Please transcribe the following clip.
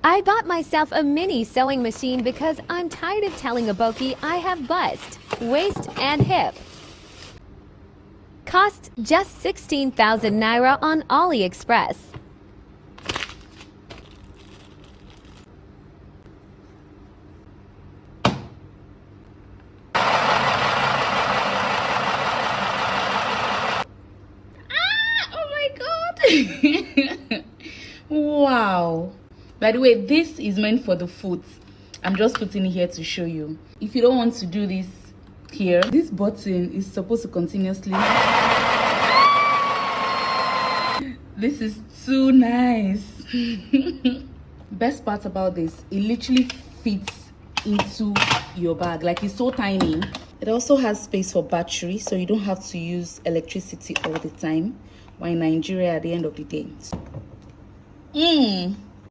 I bought myself a mini sewing machine because I'm tired of telling Aboki I have bust, waist, and hip. Cost just 16,000 naira on AliExpress. Oh my god. Wow. By the way, this is meant for the foot. I'm just putting it here to show you. If you don't want to do this here, this button is supposed to continuously. This is too nice. Best part about this, it literally fits into your bag. Like, it's so tiny. It also has space for battery, so you don't have to use electricity all the time while in Nigeria at the end of the day.